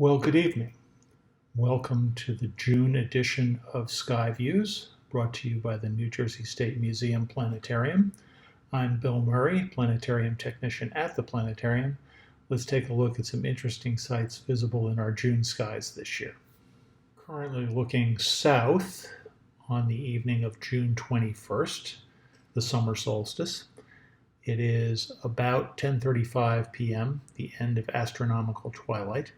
Well, good evening. Welcome to the June edition of Sky Views, brought to you by the New Jersey State Museum Planetarium. I'm Bill Murray, planetarium technician at the planetarium. Let's take a look at some interesting sights visible in our June skies this year. Currently looking south on the evening of June 21st, the summer solstice. It is about 10:35 p.m., the end of astronomical twilight.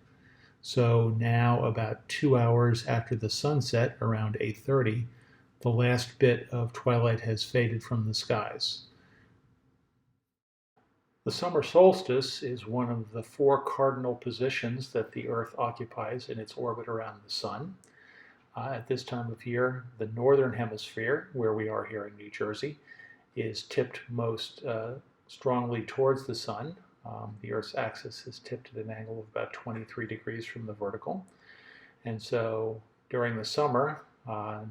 So now about 2 hours after the sunset, around 8:30, the last bit of twilight has faded from the skies. The summer solstice is one of the four cardinal positions that the Earth occupies in its orbit around the sun. At this time of year, the northern hemisphere, where we are here in New Jersey, is tipped most strongly towards the sun. The Earth's axis is tipped at an angle of about 23 degrees from the vertical. And so during the summer,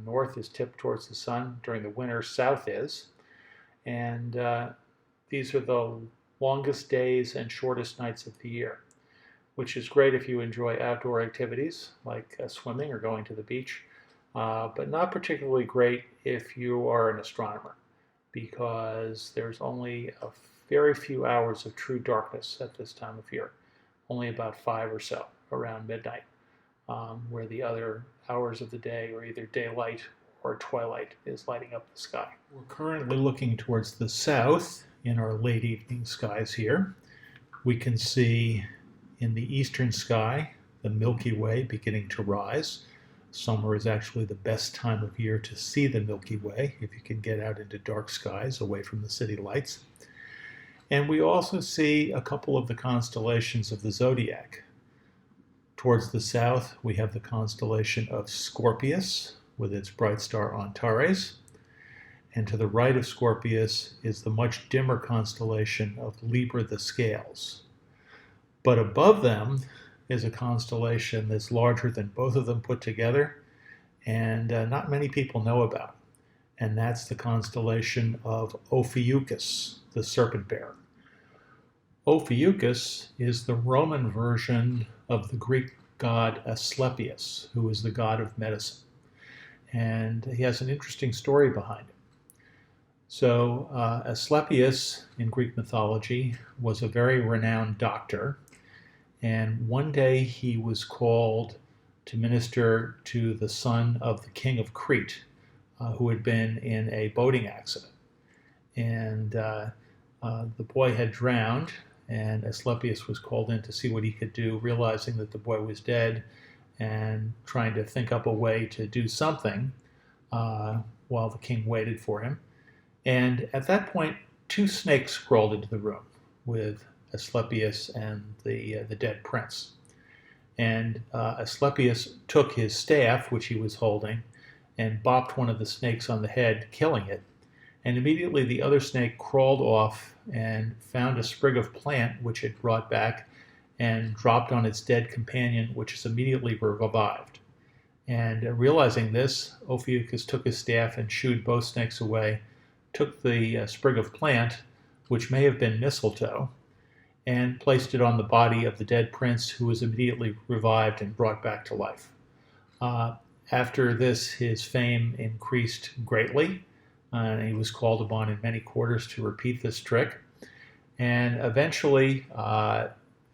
north is tipped towards the sun. During the winter, south is. And these are the longest days and shortest nights of the year, which is great if you enjoy outdoor activities like swimming or going to the beach, but not particularly great if you are an astronomer, because there's only a very few hours of true darkness at this time of year, only about 5 or so around midnight, where the other hours of the day are either daylight or twilight is lighting up the sky. We're currently looking towards the south in our late evening skies here. We can see in the eastern sky the Milky Way beginning to rise. Summer is actually the best time of year to see the Milky Way if you can get out into dark skies away from the city lights. And we also see a couple of the constellations of the zodiac. Towards the south, we have the constellation of Scorpius with its bright star Antares. And to the right of Scorpius is the much dimmer constellation of Libra the Scales. But above them is a constellation that's larger than both of them put together, and not many people know about. And that's the constellation of Ophiuchus, the serpent bearer. Ophiuchus is the Roman version of the Greek god Asclepius, who is the god of medicine. And he has an interesting story behind it. So Asclepius in Greek mythology was a very renowned doctor, and one day he was called to minister to the son of the king of Crete, who had been in a boating accident. And the boy had drowned, and Asclepius was called in to see what he could do, realizing that the boy was dead and trying to think up a way to do something while the king waited for him. And at that point, two snakes crawled into the room with Asclepius and the dead prince. And Asclepius took his staff, which he was holding, and bopped one of the snakes on the head, killing it. And immediately the other snake crawled off and found a sprig of plant which it brought back and dropped on its dead companion, which is immediately revived. And realizing this, Ophiuchus took his staff and shooed both snakes away, took the sprig of plant, which may have been mistletoe, and placed it on the body of the dead prince, who was immediately revived and brought back to life. After this, his fame increased greatly, and he was called upon in many quarters to repeat this trick. And eventually,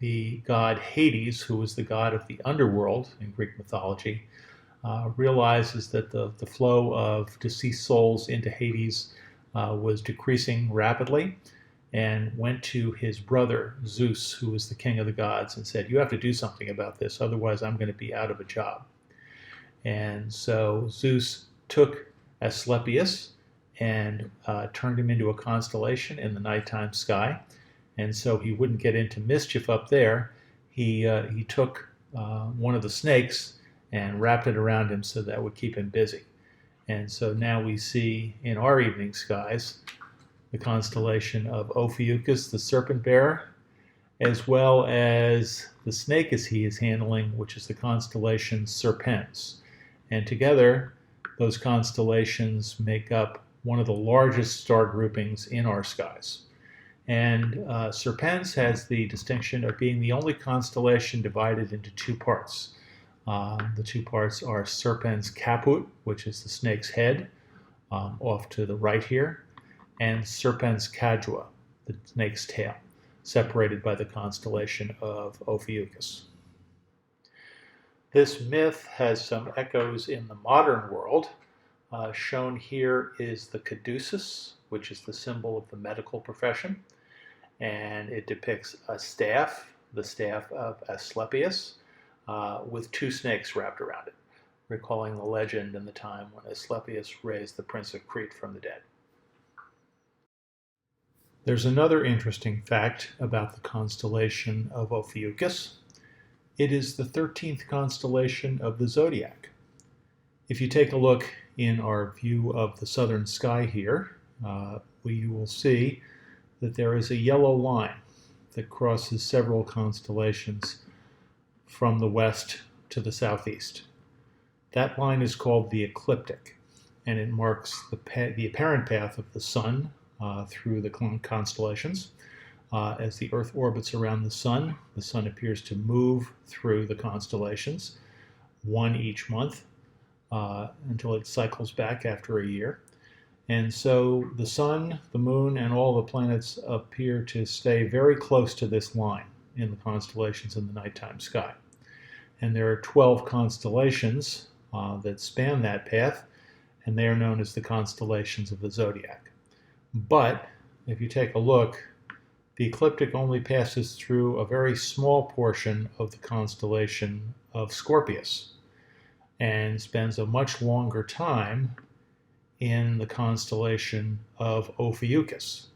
the god Hades, who was the god of the underworld in Greek mythology, realizes that the flow of deceased souls into Hades was decreasing rapidly, and went to his brother Zeus, who was the king of the gods, and said, "You have to do something about this, otherwise I'm going to be out of a job." And so Zeus took Asclepius and turned him into a constellation in the nighttime sky. And so he wouldn't get into mischief up there. He took one of the snakes and wrapped it around him so that would keep him busy. And so now we see in our evening skies the constellation of Ophiuchus, the serpent bearer, as well as the snake as he is handling, which is the constellation Serpens. And together, those constellations make up one of the largest star groupings in our skies. And Serpens has the distinction of being the only constellation divided into two parts. The two parts are Serpens Caput, which is the snake's head, off to the right here, and Serpens Cadua, the snake's tail, separated by the constellation of Ophiuchus. This myth has some echoes in the modern world. Shown here is the caduceus, which is the symbol of the medical profession, and it depicts a staff, the staff of Asclepius, with two snakes wrapped around it, recalling the legend in the time when Asclepius raised the Prince of Crete from the dead. There's another interesting fact about the constellation of Ophiuchus. It is the 13th constellation of the zodiac. If you take a look in our view of the southern sky here, you will see that there is a yellow line that crosses several constellations from the west to the southeast. That line is called the Ecliptic, and it marks the apparent path of the sun through the constellations. As the Earth orbits around the sun appears to move through the constellations, one each month, until it cycles back after a year. And so the sun, the moon, and all the planets appear to stay very close to this line in the constellations in the nighttime sky. And there are 12 constellations that span that path, and they are known as the constellations of the zodiac. But if you take a look, the ecliptic only passes through a very small portion of the constellation of Scorpius and spends a much longer time in the constellation of Ophiuchus.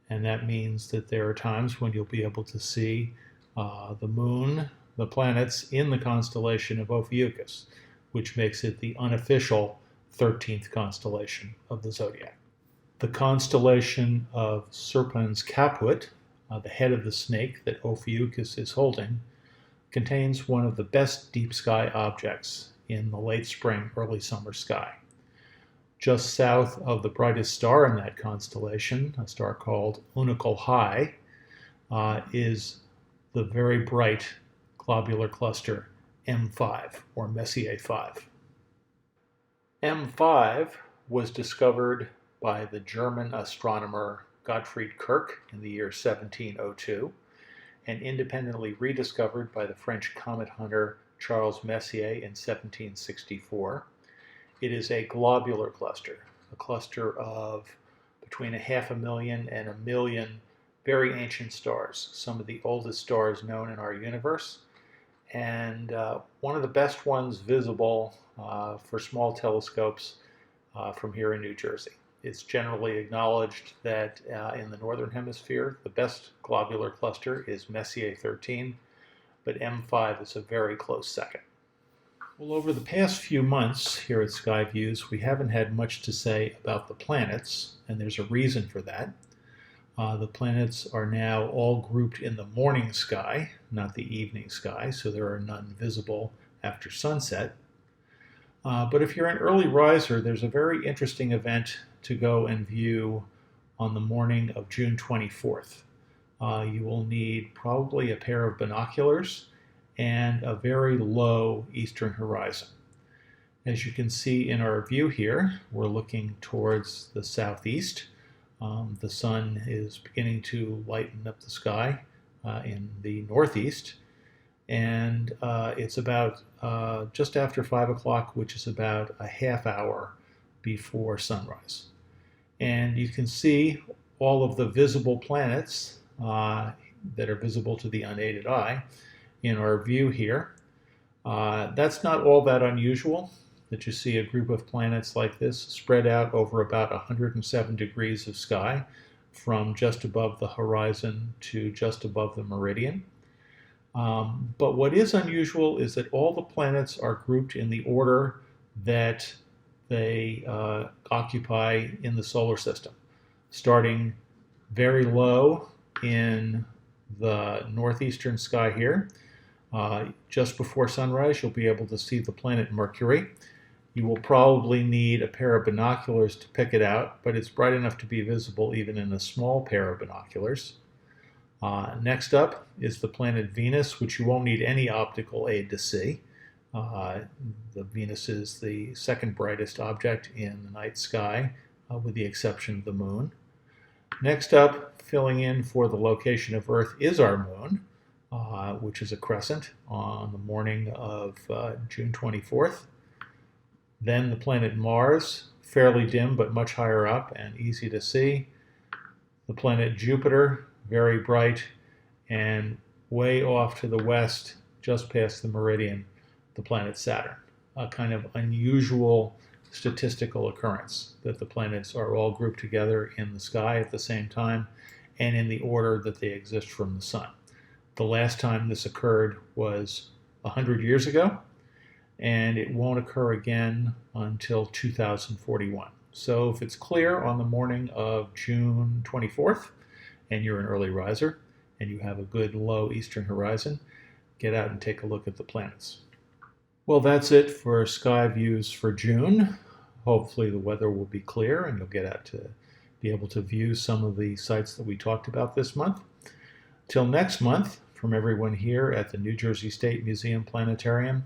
And that means that there are times when you'll be able to see the moon, the planets in the constellation of Ophiuchus, which makes it the unofficial 13th constellation of the zodiac. The constellation of Serpens Caput, the head of the snake that Ophiuchus is holding, contains one of the best deep sky objects in the late spring, early summer sky. Just south of the brightest star in that constellation, a star called Unical High, is the very bright globular cluster M5, or Messier 5. M5 was discovered by the German astronomer Gottfried Kirch in the year 1702, and independently rediscovered by the French comet hunter Charles Messier in 1764. It is a globular cluster, a cluster of between 500,000 and 1 million very ancient stars, some of the oldest stars known in our universe, and one of the best ones visible for small telescopes from here in New Jersey. It's generally acknowledged that in the northern hemisphere, the best globular cluster is Messier 13, but M5 is a very close second. Well, over the past few months here at Sky Views, we haven't had much to say about the planets, and there's a reason for that. The planets are now all grouped in the morning sky, not the evening sky, so there are none visible after sunset. But if you're an early riser, there's a very interesting event to go and view on the morning of June 24th. You will need probably a pair of binoculars and a very low eastern horizon. As you can see in our view here, we're looking towards the southeast. The sun is beginning to lighten up the sky in the northeast, and it's about just after 5 o'clock, which is about a half hour before sunrise. And you can see all of the visible planets that are visible to the unaided eye in our view here. That's not all that unusual that you see a group of planets like this spread out over about 107 degrees of sky from just above the horizon to just above the meridian. But what is unusual is that all the planets are grouped in the order that they occupy in the solar system, starting very low in the northeastern sky here. Just before sunrise, you'll be able to see the planet Mercury. You will probably need a pair of binoculars to pick it out, but it's bright enough to be visible even in a small pair of binoculars. Next up is the planet Venus, which you won't need any optical aid to see. The Venus is the second brightest object in the night sky, with the exception of the moon. Next up, filling in for the location of Earth, is our moon, which is a crescent on the morning of June 24th. Then the planet Mars, fairly dim but much higher up and easy to see. The planet Jupiter, very bright, and way off to the west, just past the meridian, the planet Saturn. A kind of unusual statistical occurrence that the planets are all grouped together in the sky at the same time and in the order that they exist from the sun. The last time this occurred was 100 years ago, and it won't occur again until 2041. So if it's clear on the morning of June 24th, and you're an early riser, and you have a good low eastern horizon, get out and take a look at the planets. Well, that's it for sky views for June. Hopefully the weather will be clear and you'll get out to be able to view some of the sites that we talked about this month. Till next month, from everyone here at the New Jersey State Museum Planetarium,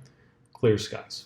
clear skies.